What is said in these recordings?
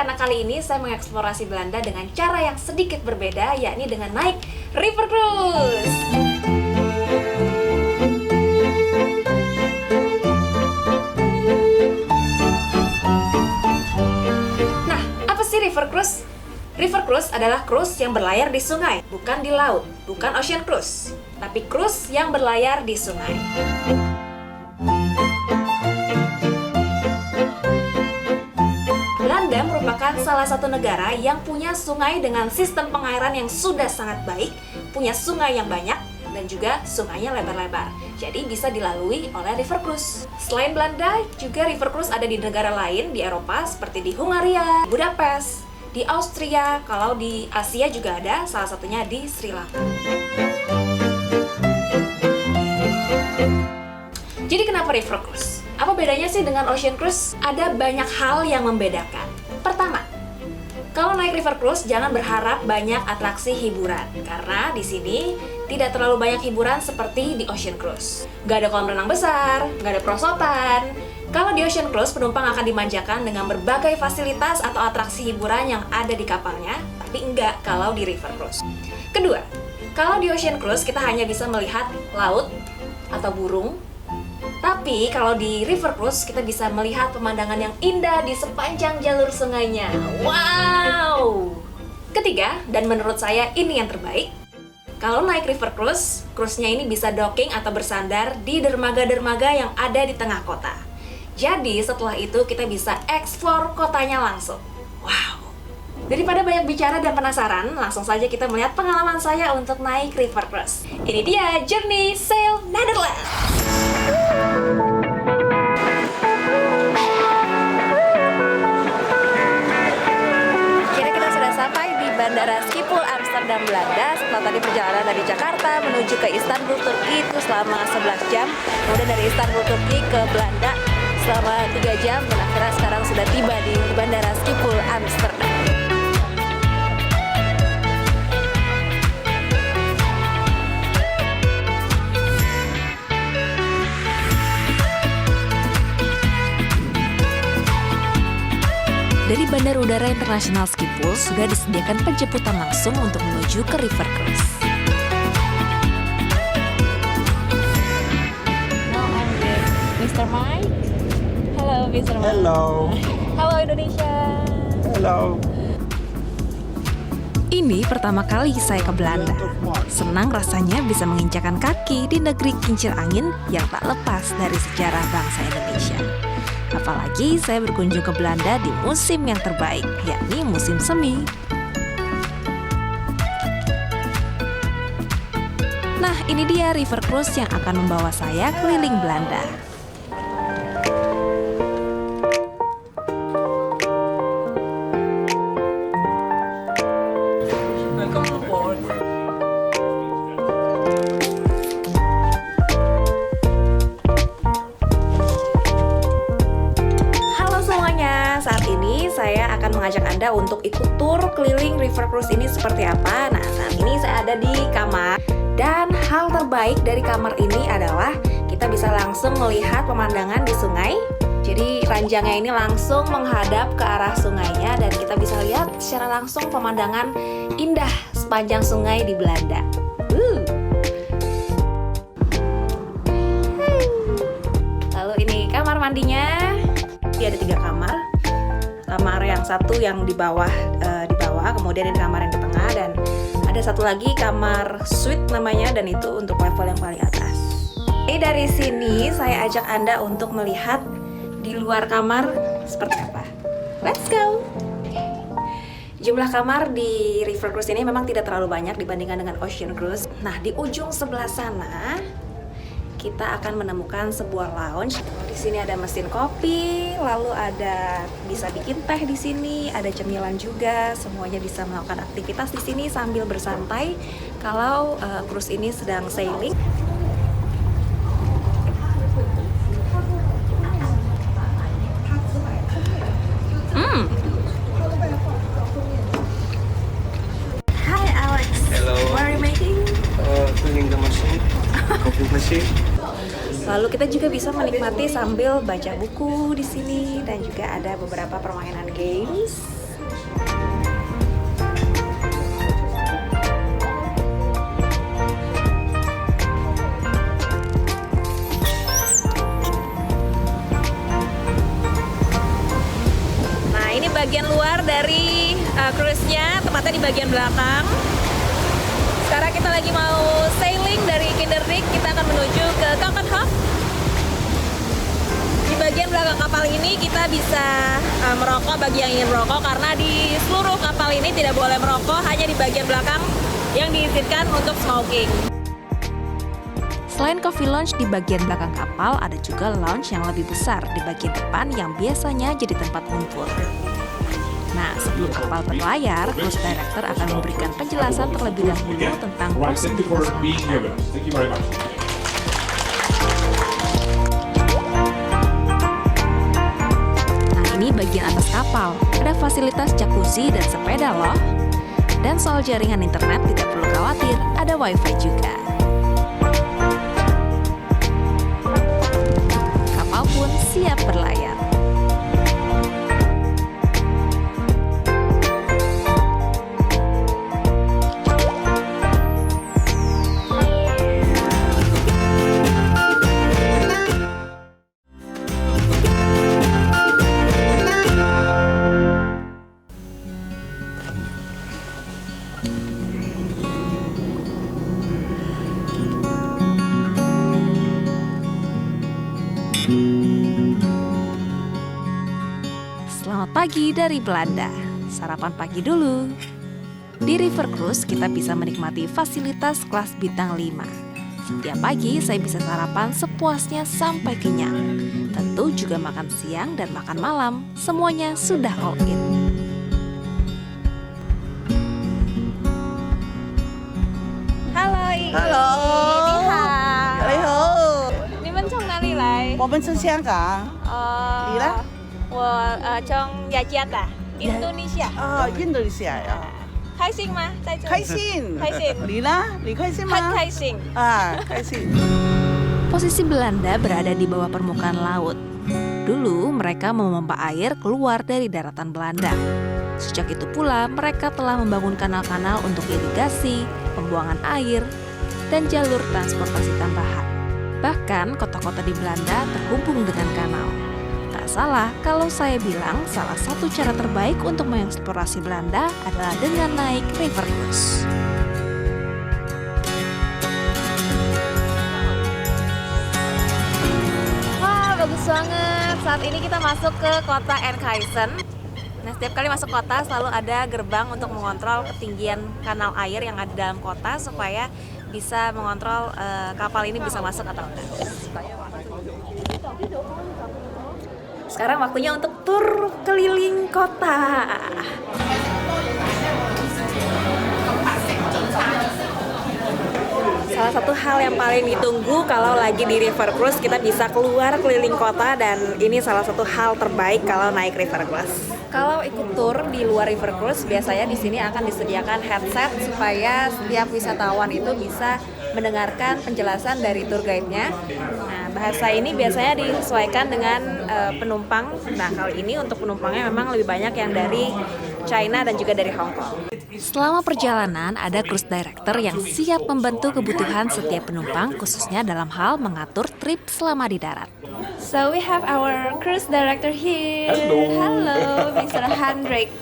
karena kali ini saya mengeksplorasi Belanda dengan cara yang sedikit berbeda, yakni dengan naik river cruise. Nah, apa sih river cruise? River cruise adalah cruise yang berlayar di sungai, bukan di laut, bukan ocean cruise, tapi cruise yang berlayar di sungai. Belanda merupakan salah satu negara yang punya sungai dengan sistem pengairan yang sudah sangat baik, punya sungai yang banyak, dan juga sungainya lebar-lebar. Jadi bisa dilalui oleh river cruise. Selain Belanda, juga river cruise ada di negara lain di Eropa seperti di Hungaria, Budapest, di Austria, kalau di Asia juga ada, salah satunya di Sri Lanka. Jadi kenapa river cruise? Apa bedanya sih dengan ocean cruise? Ada banyak hal yang membedakan. Pertama, kalau naik river cruise jangan berharap banyak atraksi hiburan, karena di sini tidak terlalu banyak hiburan seperti di ocean cruise. Gak ada kolam renang besar, gak ada perosotan. Kalau di ocean cruise, penumpang akan dimanjakan dengan berbagai fasilitas atau atraksi hiburan yang ada di kapalnya, tapi enggak kalau di river cruise. Kedua, kalau di ocean cruise kita hanya bisa melihat laut atau burung, tapi kalau di river cruise kita bisa melihat pemandangan yang indah di sepanjang jalur sungainya. Wow! Ketiga, dan menurut saya ini yang terbaik, kalau naik river cruise, cruise-nya ini bisa docking atau bersandar di dermaga-dermaga yang ada di tengah kota. Jadi setelah itu kita bisa eksplor kotanya langsung. Wow! Daripada banyak bicara dan penasaran, langsung saja kita melihat pengalaman saya untuk naik river cruise. Ini dia Journey Sail Netherlands. Kira kita sudah sampai di Bandara Schiphol Amsterdam, Belanda. Setelah tadi perjalanan dari Jakarta menuju ke Istanbul, Turki itu selama 11 jam. Kemudian dari Istanbul, Turki ke Belanda selama 3 jam, dan akhirnya sekarang sudah tiba di Bandara Schiphol Amsterdam. Dari Bandara Udara Internasional Schiphol sudah disediakan penjemputan langsung untuk menuju ke river cruise. Now I'm with Mr. Mike. Hello, Mr. Mike. Hello. Halo Indonesia. Hello. Ini pertama kali saya ke Belanda. Senang rasanya bisa menginjakan kaki di negeri kincir angin yang tak lepas dari sejarah bangsa Indonesia. Apalagi saya berkunjung ke Belanda di musim yang terbaik, yakni musim semi. Nah, ini dia river cruise yang akan membawa saya keliling Belanda. Saya akan mengajak Anda untuk ikut tur keliling river cruise ini seperti apa. Nah, saat ini saya ada di kamar, dan hal terbaik dari kamar ini adalah kita bisa langsung melihat pemandangan di sungai. Jadi ranjangnya ini langsung menghadap ke arah sungainya, dan kita bisa lihat secara langsung pemandangan indah sepanjang sungai di Belanda. Lalu ini kamar mandinya. Dia ada 3 kamar. Kamar yang satu yang di bawah, kemudian ini kamar yang di tengah, dan ada satu lagi kamar suite namanya, dan itu untuk level yang paling atas. Jadi dari sini saya ajak Anda untuk melihat di luar kamar seperti apa. Let's go. Jumlah kamar di river cruise ini memang tidak terlalu banyak dibandingkan dengan ocean cruise. Nah, di ujung sebelah sana kita akan menemukan sebuah lounge. Di sini ada mesin kopi, lalu ada bisa bikin teh di sini, ada cemilan juga. Semuanya bisa melakukan aktivitas di sini sambil bersantai kalau cruise ini sedang sailing. Hi Alex. Hello. What are you making? Cleaning the machine, coffee machine. Lalu kita juga bisa menikmati sambil baca buku di sini, dan juga ada beberapa permainan games. Nah, ini bagian luar dari cruise-nya, tempatnya di bagian belakang. Sekarang kita lagi mau sailing dari Kinderdijk, kita akan menuju ke Kempenhof. Di bagian belakang kapal ini kita bisa merokok bagi yang ingin merokok, karena di seluruh kapal ini tidak boleh merokok, hanya di bagian belakang yang diizinkan untuk smoking. Selain coffee lounge di bagian belakang kapal, ada juga lounge yang lebih besar di bagian depan yang biasanya jadi tempat ngumpul. Nah, sebelum kapal berlayar, cruise director akan memberikan penjelasan terlebih dahulu tentang prosedur. Nah, ini bagian atas kapal. Ada fasilitas jacuzzi dan sepeda loh. Dan soal jaringan internet tidak perlu khawatir, ada wifi juga. Kapal pun siap berlayar. Selamat pagi dari Belanda. Sarapan pagi dulu. Di River Cruise kita bisa menikmati fasilitas kelas bintang 5. Setiap pagi saya bisa sarapan sepuasnya sampai kenyang. Tentu juga makan siang dan makan malam. Semuanya sudah all in. Halo. Hello， 你好。你好，你们从哪里来？我们是香港。你呢？我从雅加达，印度尼西亚。印度尼西亚呀，开心吗？在这里？开心。开心。你呢？你开心吗？很开心。开心。 Posisi Belanda berada di bawah permukaan laut. Dulu mereka memompa air keluar dari daratan Belanda. Sejak itu pula mereka telah membangun kanal-kanal untuk irigasi, pembuangan air, dan jalur transportasi tambahan. Bahkan kota-kota di Belanda terhubung dengan kanal. Tak salah kalau saya bilang salah satu cara terbaik untuk mengeksplorasi Belanda adalah dengan naik river cruise. Wah, bagus banget. Saat ini kita masuk ke kota Enkhuizen. Nah, setiap kali masuk kota selalu ada gerbang untuk mengontrol ketinggian kanal air yang ada dalam kota supaya bisa mengontrol kapal ini bisa masuk atau enggak. Sekarang waktunya untuk tur keliling kota. Salah satu hal yang paling ditunggu kalau lagi di river cruise, kita bisa keluar keliling kota, dan ini salah satu hal terbaik kalau naik river cruise. Kalau ikut tur di luar river cruise, biasanya di sini akan disediakan headset supaya setiap wisatawan itu bisa mendengarkan penjelasan dari tour guide-nya. Nah, bahasa ini biasanya disesuaikan dengan penumpang. Nah, kali ini untuk penumpangnya memang lebih banyak yang dari China dan juga dari Hong Kong. Selama perjalanan, ada cruise director yang siap membantu kebutuhan setiap penumpang, khususnya dalam hal mengatur trip selama di darat. So we have our cruise director here. Hello, Mr. Hendrik.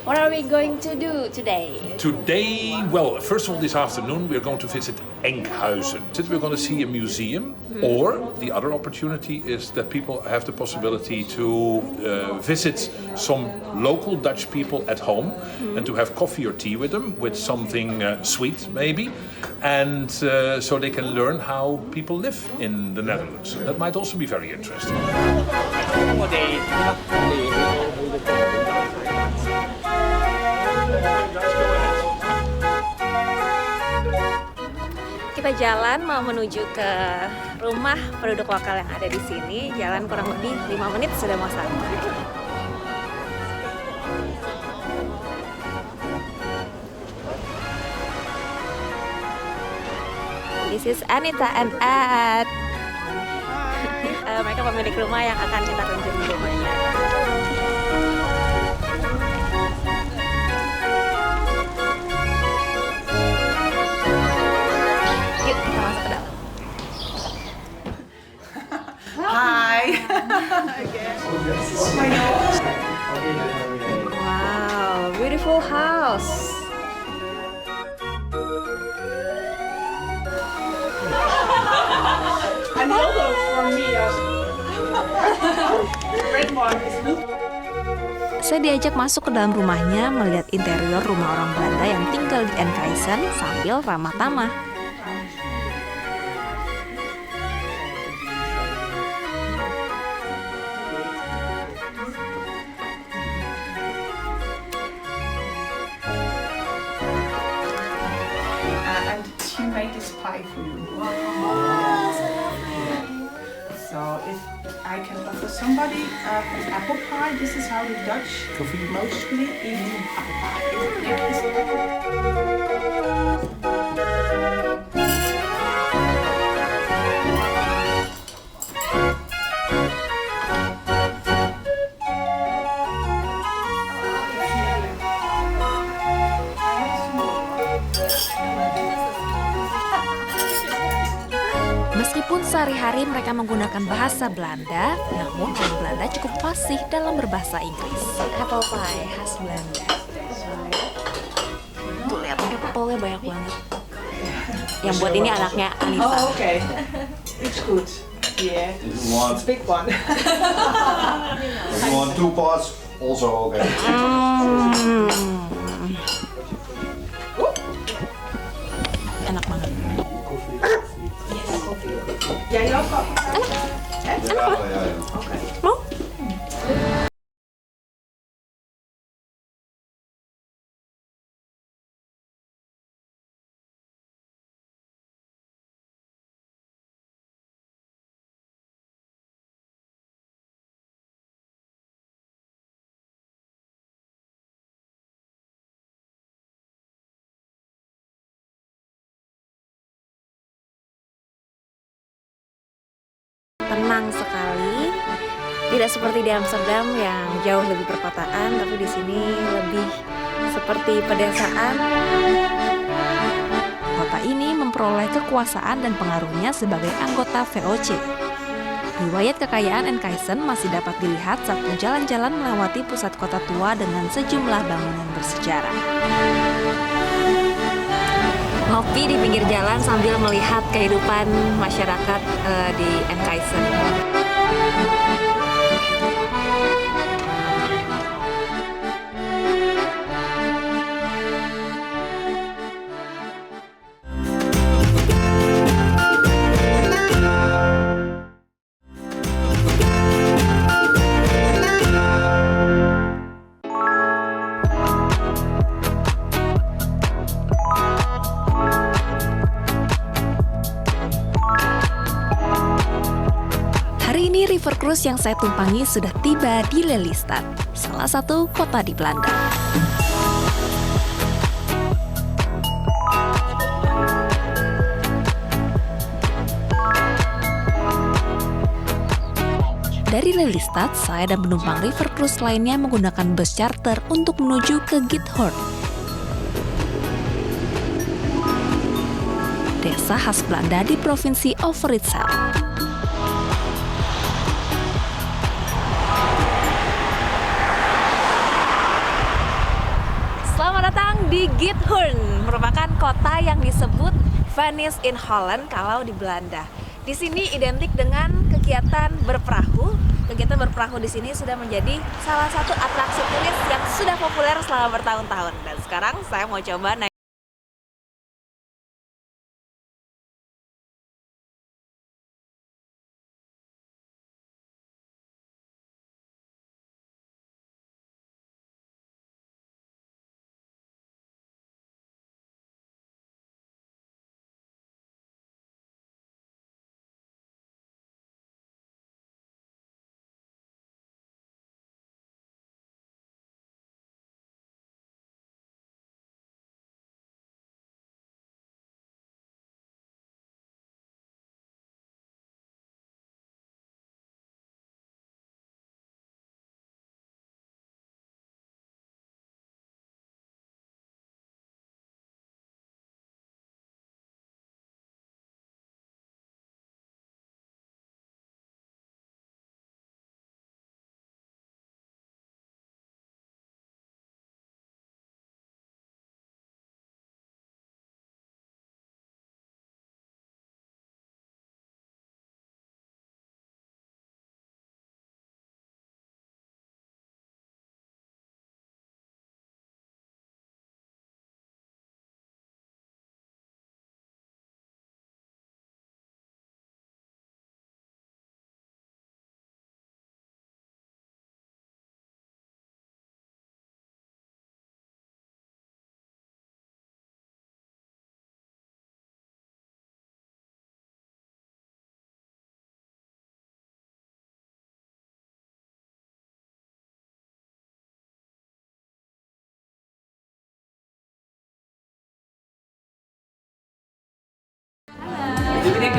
What are we going to do today? Today, well, first of all, this afternoon we're going to visit Enkhuizen. We're going to see a museum, or the other opportunity is that people have the possibility to visit some local Dutch people at home and to have coffee or tea with them, with something sweet maybe, and so they can learn how people live in the Netherlands. That might also be very interesting. Kita jalan mau menuju ke rumah penduduk lokal yang ada di sini. Jalan kurang lebih 5 menit sudah mau sampai. This is Anita and Ad. Mereka pemilik rumah yang akan kita kunjungi rumahnya. Wow, beautiful house. And also for me, red one is Saya diajak masuk ke dalam rumahnya melihat interior rumah orang Belanda yang tinggal di Enkhuizen sambil ramah tamah. and she made this pie for you. So if I can offer somebody an apple pie, this is how the Dutch mostly eat apple pie. It is apple. Meskipun sehari-hari mereka menggunakan bahasa Belanda, namun orang Belanda cukup fasih dalam berbahasa Inggris. Apple pie khas Belanda. Tuh lihat apple-nya banyak banget. Yang buat ini anaknya Anissa. Oh, okay. It's good. Yeah. If you want, It's big one. if you want 2 parts, also okay. Enak banget. Jij ook al? Ja. Mau? Tenang sekali, tidak seperti di Amsterdam yang jauh lebih perkotaan, tapi di sini lebih seperti pedesaan. Kota ini memperoleh kekuasaan dan pengaruhnya sebagai anggota VOC. Riwayat kekayaan Enkhuizen masih dapat dilihat saat berjalan-jalan melewati pusat kota tua dengan sejumlah bangunan bersejarah. Ngopi di pinggir jalan sambil melihat kehidupan masyarakat di Enkhuizen. Hari ini River Cruise yang saya tumpangi sudah tiba di Lelystad, salah satu kota di Belanda. Dari Lelystad, saya dan penumpang River Cruise lainnya menggunakan bus charter untuk menuju ke Giethoorn, desa khas Belanda di provinsi Overijssel. Selamat datang di Giethoorn, merupakan kota yang disebut Venice in Holland kalau di Belanda. Di sini identik dengan kegiatan berperahu. Kegiatan berperahu di sini sudah menjadi salah satu atraksi turis yang sudah populer selama bertahun-tahun. Dan sekarang saya mau coba naik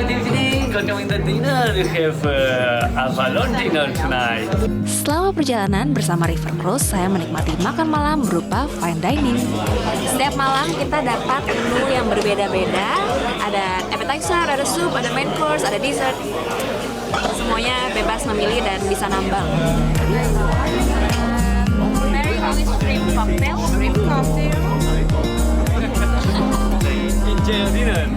good evening. Welcome to dinner. We have Avalon dinner tonight. Selama perjalanan bersama River Cruise, saya menikmati makan malam berupa fine dining. Setiap malam kita dapat menu yang berbeda-beda. Ada appetizer, ada soup, ada main course, ada dessert. Semuanya bebas memilih dan bisa nambang. Mary Louise shrimp cocktail. Shrimp cocktail. Enjoy your dinner.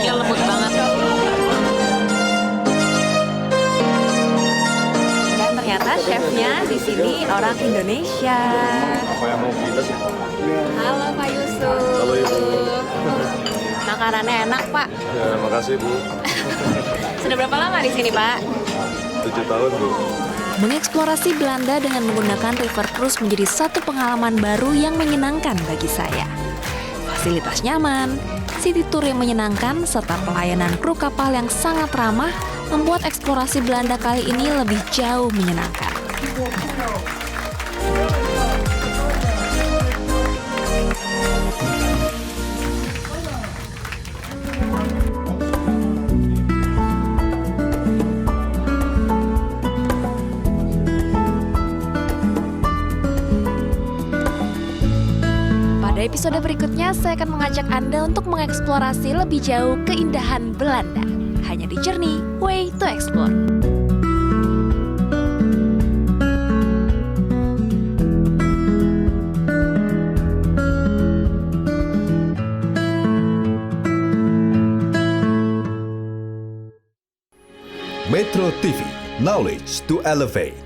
Dia lembut banget. Dan ternyata chefnya di sini orang Indonesia. Halo Pak Yusuf. Halo Ibu. Makanannya enak Pak. Ya, makasih Bu. Sudah berapa lama di sini Pak? 7 tahun Bu. Mengeksplorasi Belanda dengan menggunakan River Cruise menjadi satu pengalaman baru yang menyenangkan bagi saya. Fasilitas nyaman, city tour yang menyenangkan, serta pelayanan kru kapal yang sangat ramah membuat eksplorasi Belanda kali ini lebih jauh menyenangkan. Pada episode berikutnya, saya akan mengajak Anda untuk mengeksplorasi lebih jauh keindahan Belanda. Hanya di Journey Way to Explore. Metro TV, knowledge to elevate.